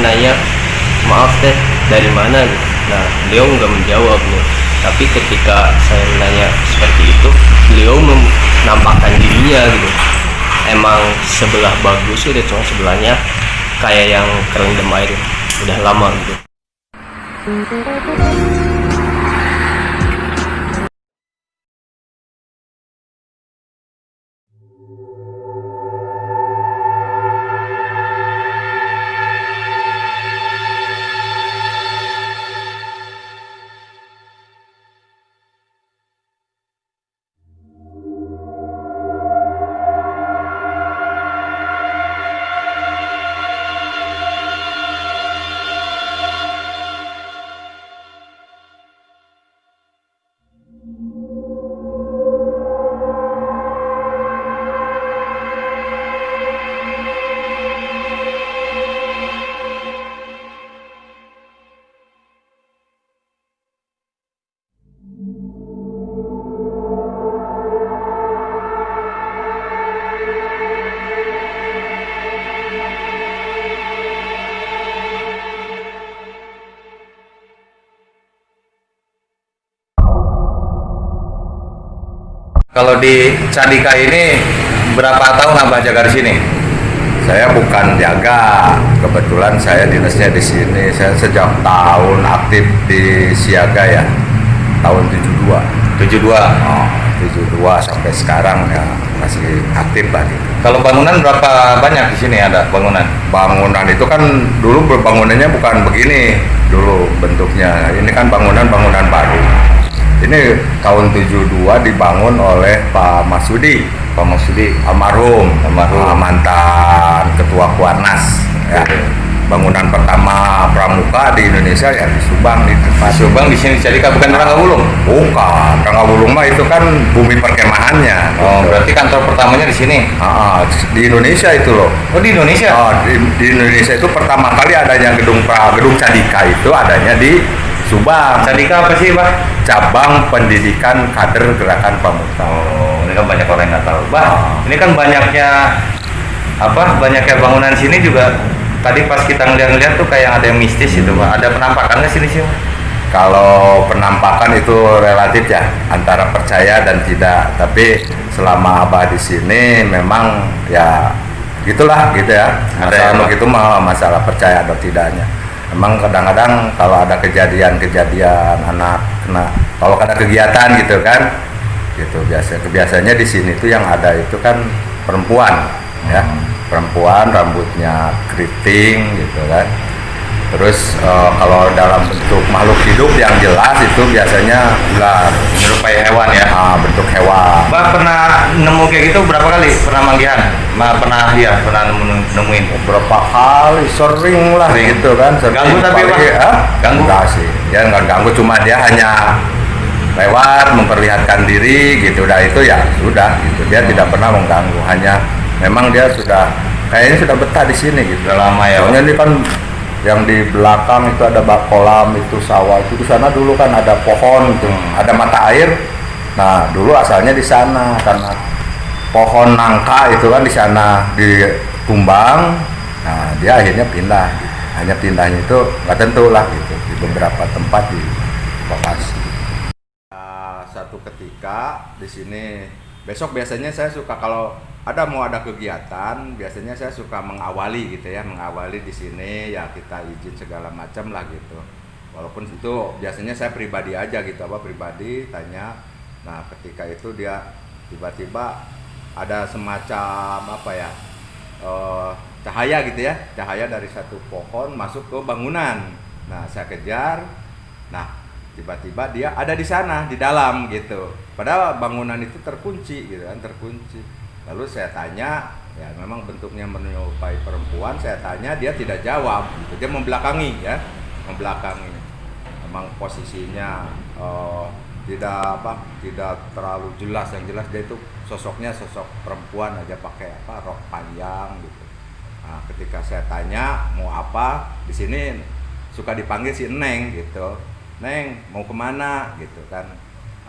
nanya, maaf teh, dari mana gitu. Nah, beliau nggak menjawab nih. Tapi ketika saya nanya seperti itu, beliau menampakkan dirinya gitu. Emang sebelah bagus gitu, cuma sebelahnya kayak yang kerendam air udah lama gitu. Kalau di Candika ini berapa tahun Abah jaga di sini? Saya bukan jaga, kebetulan saya dinasnya di sini. Saya sejak tahun aktif di siaga ya, tahun 72. 72. Oh, 72 sampai sekarang ya masih aktif lah gitu. Kalau bangunan berapa banyak di sini ada bangunan? Bangunan itu kan dulu bangunannya bukan begini dulu bentuknya. Ini kan bangunan baru. Ini tahun 72 dibangun oleh Pak Masudi almarhum mantan ketua Kuarnas ya. Bangunan pertama pramuka di Indonesia ya di Subang, di tempat Subang di sini Candika, bukan Ranggabulung? Bukan, Ranggabulung mah itu kan bumi perkemahannya. Oh, gitu. berarti kantor pertamanya di sini. Di Indonesia itu loh. Oh, di Indonesia? Di Indonesia itu pertama kali adanya gedung Candika itu adanya di Subang. Candika apa sih, Pak? Cabang Pendidikan Kader Gerakan Pramuka. Oh, ini kan banyak orang yang nggak tahu. Ini kan banyaknya bangunan sini juga. Tadi pas kita ngeliat-ngeliat tuh kayak ada yang mistis itu, Pak. Ada penampakannya sini sih, Pak? Kalau penampakan itu relatif ya, antara percaya dan tidak. Tapi selama Abah di sini memang ya gitulah gitu ya. Masalah begitu mah masalah percaya atau tidaknya. Emang kadang-kadang kalau ada kejadian anak kena, kalau ada kegiatan gitu kan, gitu biasanya di sini tuh yang ada itu kan perempuan ya, perempuan rambutnya keriting gitu kan. Terus kalau dalam bentuk makhluk hidup yang jelas itu biasanya ular, Menyerupai hewan ya? Bentuk hewan. Mbak pernah nemu kayak gitu berapa kali? Pernah manggihan? Pernah nemuin? Beberapa kali, sering lah gitu kan. Ganggu tapi Pak? Ganggu? Enggak sih, ya nggak ganggu, cuma dia hanya lewat memperlihatkan diri gitu. Udah itu ya sudah gitu, dia tidak pernah mengganggu. Hanya memang dia sudah kayaknya sudah betah di sini gitu. Udah lama ya? Soalnya ini kan yang di belakang itu ada kolam, itu sawah, itu di sana dulu kan ada pohon itu, ada mata air. Nah dulu asalnya di sana karena pohon nangka itu kan di sana ditumbang. Nah dia akhirnya pindah. Hanya pindahnya itu nggak tentu lah gitu, di beberapa tempat di lokasi. Satu ketika di sini besok biasanya saya suka kalau mau ada kegiatan, biasanya saya suka mengawali gitu ya, mengawali di sini ya kita izin segala macam lah gitu. Walaupun itu biasanya saya pribadi aja gitu, pribadi tanya. Nah ketika itu dia tiba-tiba ada semacam cahaya gitu ya, cahaya dari satu pohon masuk ke bangunan. Nah saya kejar, nah tiba-tiba dia ada di sana di dalam gitu. Padahal bangunan itu terkunci gitu kan, terkunci. Lalu saya tanya, ya memang bentuknya menyerupai perempuan. Saya tanya, dia tidak jawab gitu. Dia membelakangi ya, membelakangi. Memang posisinya tidak terlalu jelas. Yang jelas dia itu sosoknya sosok perempuan aja, pakai rok panjang gitu. Nah, ketika saya tanya mau apa, di sini suka dipanggil si Neng gitu. Neng mau kemana gitu kan.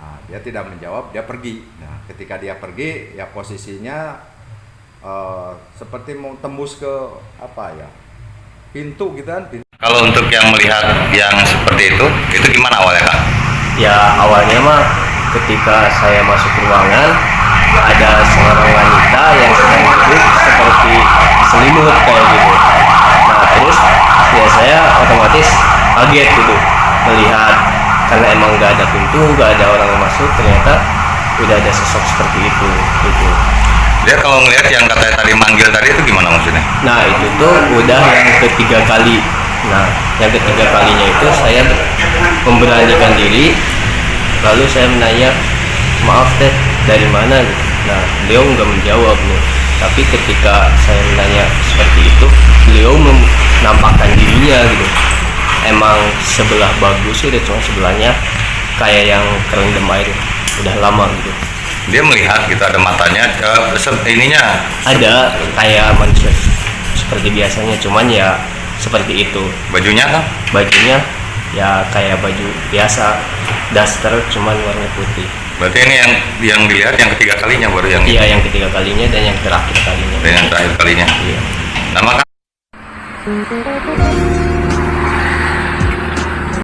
Nah, dia tidak menjawab, dia pergi. Nah ketika dia pergi ya posisinya seperti mau tembus ke pintu gitu kan. Kalau untuk yang melihat yang seperti itu gimana awalnya Kang? Ya awalnya mah ketika saya masuk ruangan ada seorang wanita yang sedang duduk seperti selimut kayak gitu. Nah terus ya saya otomatis kaget gitu melihat, karena emang nggak ada pintu, nggak ada orang yang masuk, ternyata udah ada sosok seperti itu gitu. Dia kalau ngelihat yang katanya tadi manggil tadi itu gimana maksudnya? Nah itu tuh udah yang ketiga kali. Nah yang ketiga kalinya itu saya memberanikan diri, lalu saya menanya, maaf teh dari mana? Nah beliau nggak menjawab nih. Tapi ketika saya menanya seperti itu, beliau menampakkan dirinya gitu. Emang sebelah bagus udah, cuma sebelahnya kayak yang kerendam air udah lama gitu. Dia melihat gitu, ada matanya, ininya Ada kayak manusia seperti biasanya, cuman ya seperti itu. bajunya Kang? Bajunya ya kayak baju biasa, daster cuman warna putih. Berarti ini yang dilihat yang ketiga kalinya baru yang Iya yang ketiga kalinya dan yang terakhir kalinya. dan yang terakhir kalinya. Iya. Nama Kang?